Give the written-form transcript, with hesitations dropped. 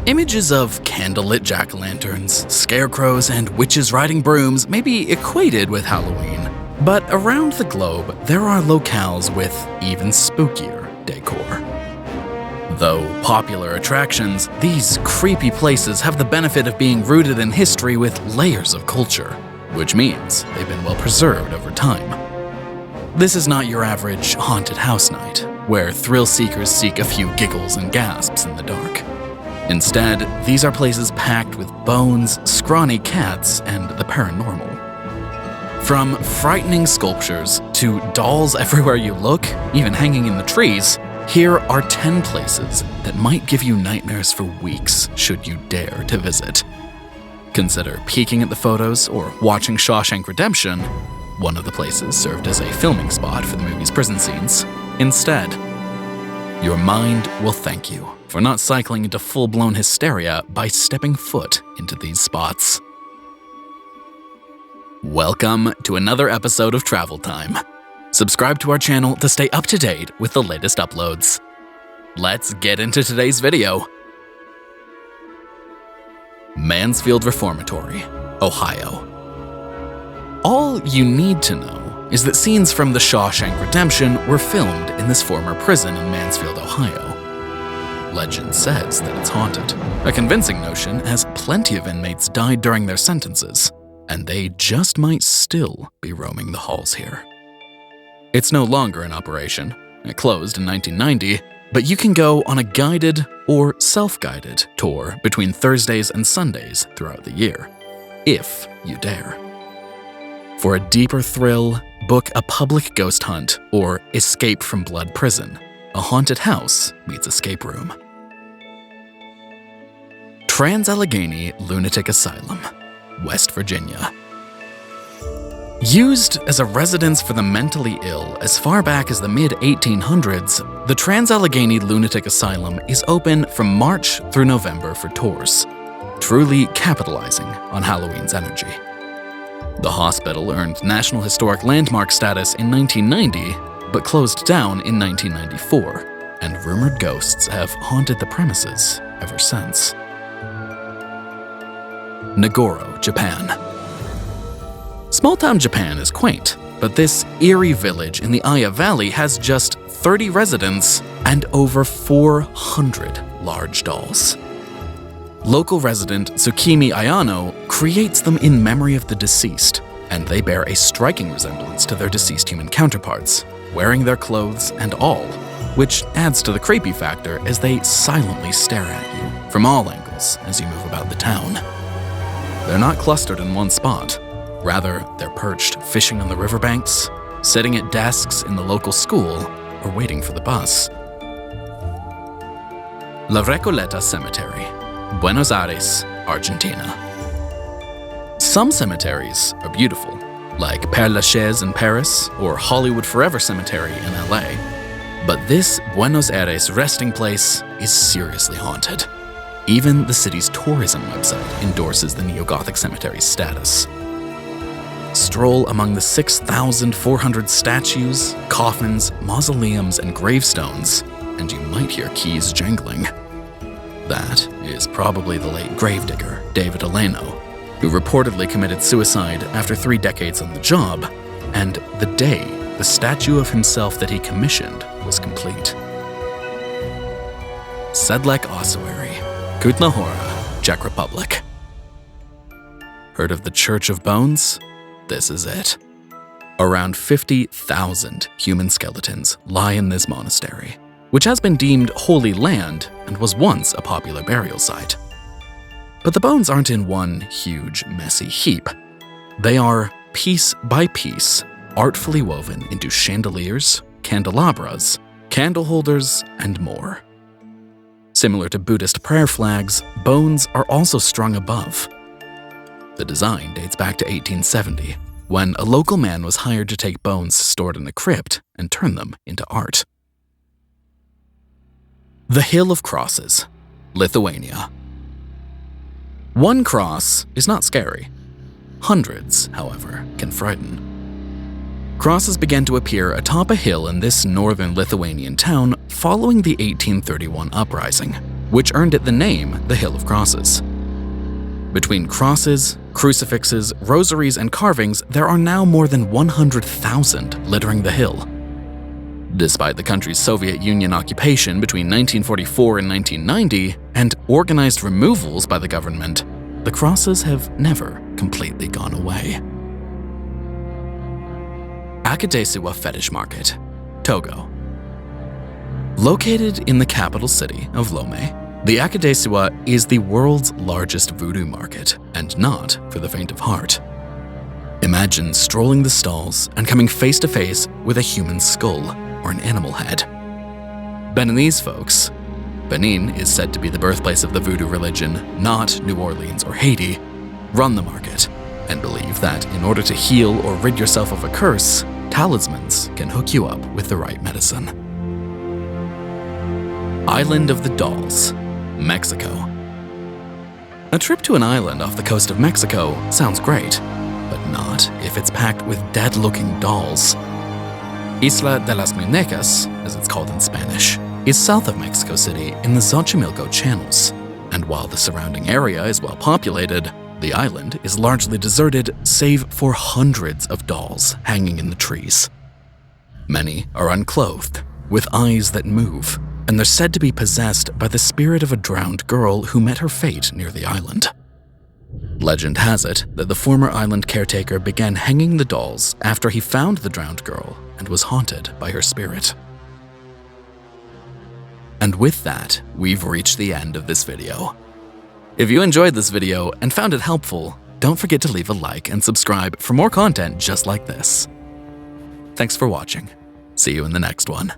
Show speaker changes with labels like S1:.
S1: Images of candlelit jack-o'-lanterns, scarecrows, and witches riding brooms may be equated with Halloween, but around the globe, there are locales with even spookier decor. Though popular attractions, these creepy places have the benefit of being rooted in history with layers of culture, which means they've been well preserved over time. This is not your average haunted house night, where thrill seekers seek a few giggles and gasps in the dark. Instead, these are places packed with bones, scrawny cats, and the paranormal. From frightening sculptures to dolls everywhere you look, even hanging in the trees, here are 10 places that might give you nightmares for weeks should you dare to visit. Consider peeking at the photos or watching Shawshank Redemption. One of the places served as a filming spot for the movie's prison scenes. Instead, your mind will thank you for not cycling into full-blown hysteria by stepping foot into these spots. Welcome to another episode of Travel Time. Subscribe to our channel to stay up to date with the latest uploads. Let's get into today's video. Mansfield Reformatory, Ohio. All you need to know is that scenes from The Shawshank Redemption were filmed in this former prison in Mansfield, Ohio. Legend says that it's haunted, a convincing notion as plenty of inmates died during their sentences, and they just might still be roaming the halls here. It's no longer in operation. It closed in 1990, but you can go on a guided or self-guided tour between Thursdays and Sundays throughout the year, if you dare. For a deeper thrill, book a public ghost hunt or escape from blood prison. A haunted house meets escape room. Trans-Allegheny Lunatic Asylum, West Virginia. Used as a residence for the mentally ill as far back as the mid-1800s, the Trans-Allegheny Lunatic Asylum is open from March through November for tours, truly capitalizing on Halloween's energy. The hospital earned National Historic Landmark status in 1990, but closed down in 1994, and rumored ghosts have haunted the premises ever since. Nagoro, Japan. Small-town Japan is quaint, but this eerie village in the Aya Valley has just 30 residents and over 400 large dolls. Local resident Tsukimi Ayano creates them in memory of the deceased, and they bear a striking resemblance to their deceased human counterparts, wearing their clothes and all, which adds to the creepy factor as they silently stare at you from all angles as you move about the town. They're not clustered in one spot. Rather, they're perched fishing on the riverbanks, sitting at desks in the local school, or waiting for the bus. La Recoleta Cemetery, Buenos Aires, Argentina. Some cemeteries are beautiful, like Père Lachaise in Paris or Hollywood Forever Cemetery in LA. But this Buenos Aires resting place is seriously haunted. Even the city's tourism website endorses the neo-Gothic cemetery's status. Stroll among the 6,400 statues, coffins, mausoleums, and gravestones, and you might hear keys jangling. That is probably the late gravedigger, David Eleno, who reportedly committed suicide after 3 decades on the job, and the day the statue of himself that he commissioned was complete. Sedlec Ossuary, Kutna Hora, Czech Republic. Heard of the Church of Bones? This is it. Around 50,000 human skeletons lie in this monastery, which has been deemed holy land and was once a popular burial site. But the bones aren't in one huge, messy heap. They are, piece by piece, artfully woven into chandeliers, candelabras, candle holders, and more. Similar to Buddhist prayer flags, bones are also strung above. The design dates back to 1870, when a local man was hired to take bones stored in a crypt and turn them into art. The Hill of Crosses, Lithuania. One cross is not scary. Hundreds, however, can frighten. Crosses began to appear atop a hill in this northern Lithuanian town following the 1831 uprising, which earned it the name the Hill of Crosses. Between crosses, crucifixes, rosaries, and carvings, there are now more than 100,000 littering the hill. Despite the country's Soviet Union occupation between 1944 and 1990 and organized removals by the government, the crosses have never completely gone away. Akadesiwa Fetish Market, Togo. Located in the capital city of Lome, the Akadesiwa is the world's largest voodoo market, and not for the faint of heart. Imagine strolling the stalls and coming face to face with a human skull or an animal head. Beninese folks, Benin is said to be the birthplace of the voodoo religion, not New Orleans or Haiti, run the market and believe that in order to heal or rid yourself of a curse, talismans can hook you up with the right medicine. Island of the Dolls, Mexico. A trip to an island off the coast of Mexico sounds great, but not if it's packed with dead-looking dolls. Isla de las Muñecas, as it's called in Spanish, is south of Mexico City in the Xochimilco channels, and while the surrounding area is well populated, the island is largely deserted save for hundreds of dolls hanging in the trees. Many are unclothed, with eyes that move, and they're said to be possessed by the spirit of a drowned girl who met her fate near the island. Legend has it that the former island caretaker began hanging the dolls after he found the drowned girl and was haunted by her spirit. And with that, we've reached the end of this video. If you enjoyed this video and found it helpful, don't forget to leave a like and subscribe for more content just like this. Thanks for watching. See you in the next one.